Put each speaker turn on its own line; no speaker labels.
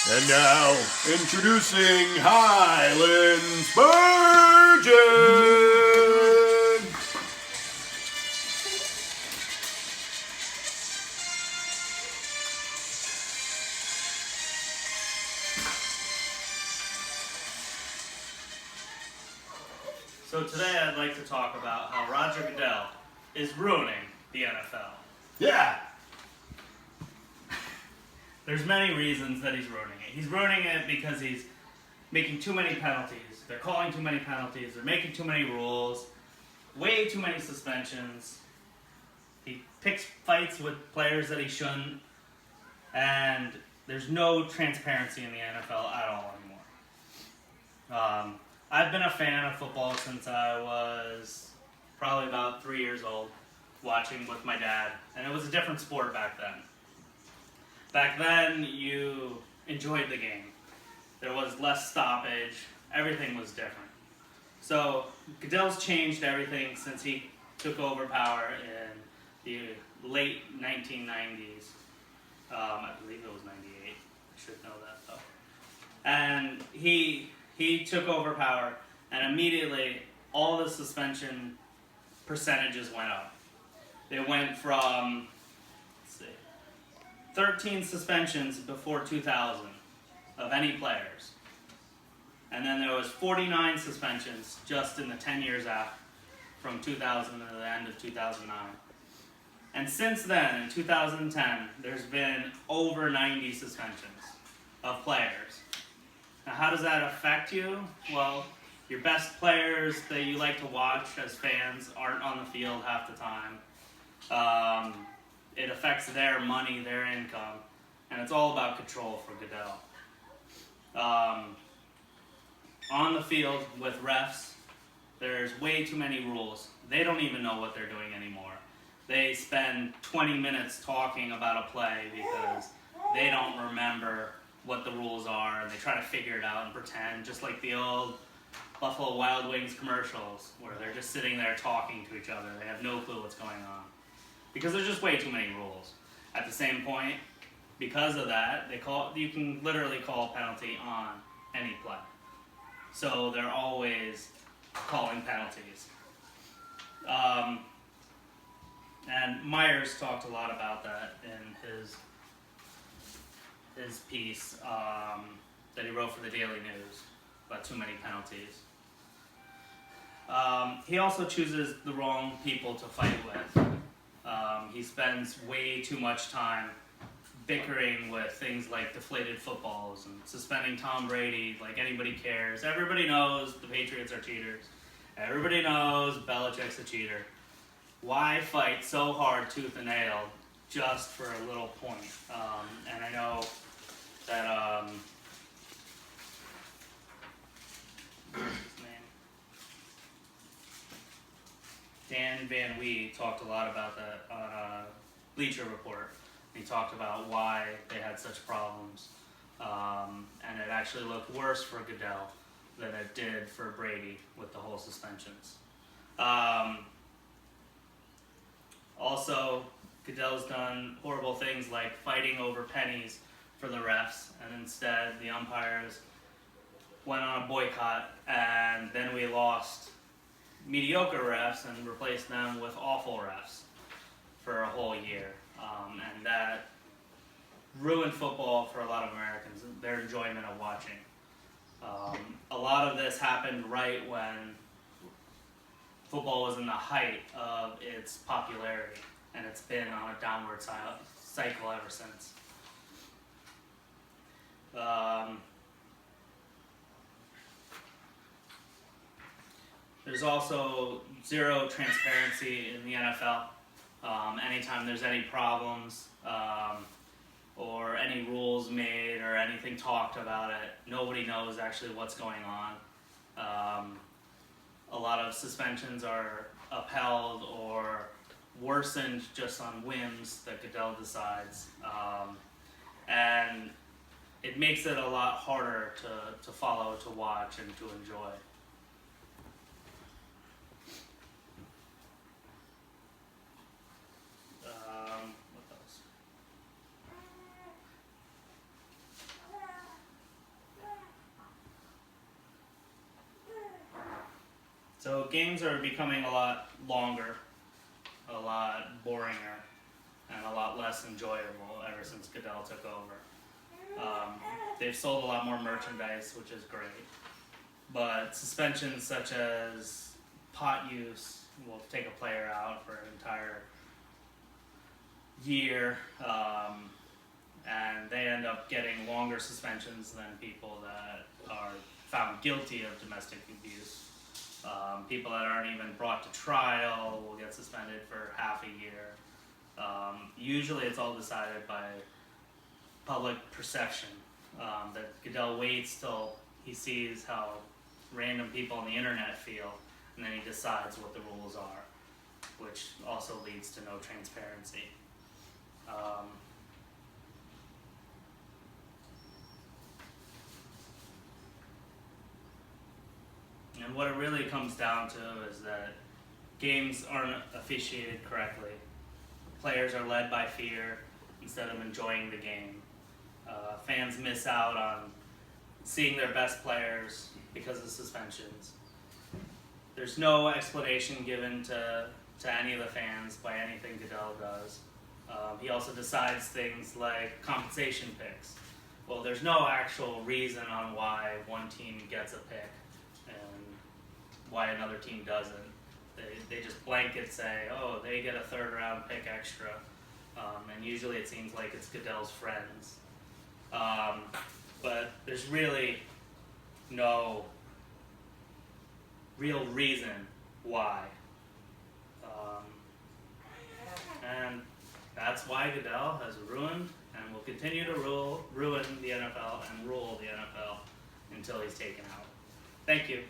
And now, introducing Highland Spurgeon!
So today I'd like to talk about how Roger Goodell is ruining the NFL.
Yeah!
There's many reasons that he's ruining it. He's ruining it because he's making too many penalties. They're calling too many penalties. They're making too many rules. Way too many suspensions. He picks fights with players that he shouldn't. And there's no transparency in the NFL at all anymore. I've been a fan of football since I was probably about 3 years old, watching with my dad. And it was a different sport back then. Back then, you enjoyed the game. There was less stoppage. Everything was different. So Goodell's changed everything since he took over power in the late 1990s. I believe it was 98. I should know that though. And he took over power, and immediately all the suspension percentages went up. They went from 13 suspensions before 2000 of any players. And then there was 49 suspensions just in the 10 years after, from 2000 to the end of 2009. And since then, in 2010, there's been over 90 suspensions of players. Now, how does that affect you? Well, your best players that you like to watch as fans aren't on the field half the time. It affects their money, their income, and it's all about control for Goodell. On the field with refs, there's way too many rules. They don't even know what they're doing anymore. They spend 20 minutes talking about a play because they don't remember what the rules are, and they try to figure it out and pretend, just like the old Buffalo Wild Wings commercials, where they're just sitting there talking to each other. They have no clue what's going on. Because there's just way too many rules. At the same point, because of that, you can literally call a penalty on any play. So they're always calling penalties. And Myers talked a lot about that in his piece that he wrote for the Daily News about too many penalties. He also chooses the wrong people to fight with. He spends way too much time bickering with things like deflated footballs and suspending Tom Brady like anybody cares. Everybody knows the Patriots are cheaters. Everybody knows Belichick's a cheater. Why fight so hard tooth and nail just for a little point? And I know that what's his name? Dan Van Wee talked a lot about that on Bleacher Report. He talked about why they had such problems, and it actually looked worse for Goodell than it did for Brady with the whole suspensions. Also, Goodell's done horrible things like fighting over pennies for the refs, and instead the umpires went on a boycott, and then we lost mediocre refs and replaced them with awful refs for a whole year. And that ruined football for a lot of Americans, their enjoyment of watching. A lot of this happened right when football was in the height of its popularity, and it's been on a downward cycle ever since. There's also zero transparency in the NFL. Anytime there's any problems or any rules made or anything talked about it, nobody knows actually what's going on. A lot of suspensions are upheld or worsened just on whims that Goodell decides. And it makes it a lot harder to follow, to watch, and to enjoy. What else? So games are becoming a lot longer, a lot boringer, and a lot less enjoyable ever since Goodell took over. They've sold a lot more merchandise, which is great. But suspensions such as pot use will take a player out for an entire year, and they end up getting longer suspensions than people that are found guilty of domestic abuse. People that aren't even brought to trial will get suspended for half a year. Usually it's all decided by public perception. That Goodell waits till he sees how random people on the internet feel, and then he decides what the rules are, which also leads to no transparency. And what it really comes down to is that games aren't officiated correctly. Players are led by fear instead of enjoying the game. Fans miss out on seeing their best players because of suspensions. There's no explanation given to any of the fans by anything Goodell does. He also decides things like compensation picks. Well, there's no actual reason on why one team gets a pick and why another team doesn't. They just blanket say, oh, they get a third round pick extra. And usually it seems like it's Goodell's friends. But there's really no real reason why. And that's why Goodell has ruined and will continue to ruin the NFL and rule the NFL until he's taken out. Thank you.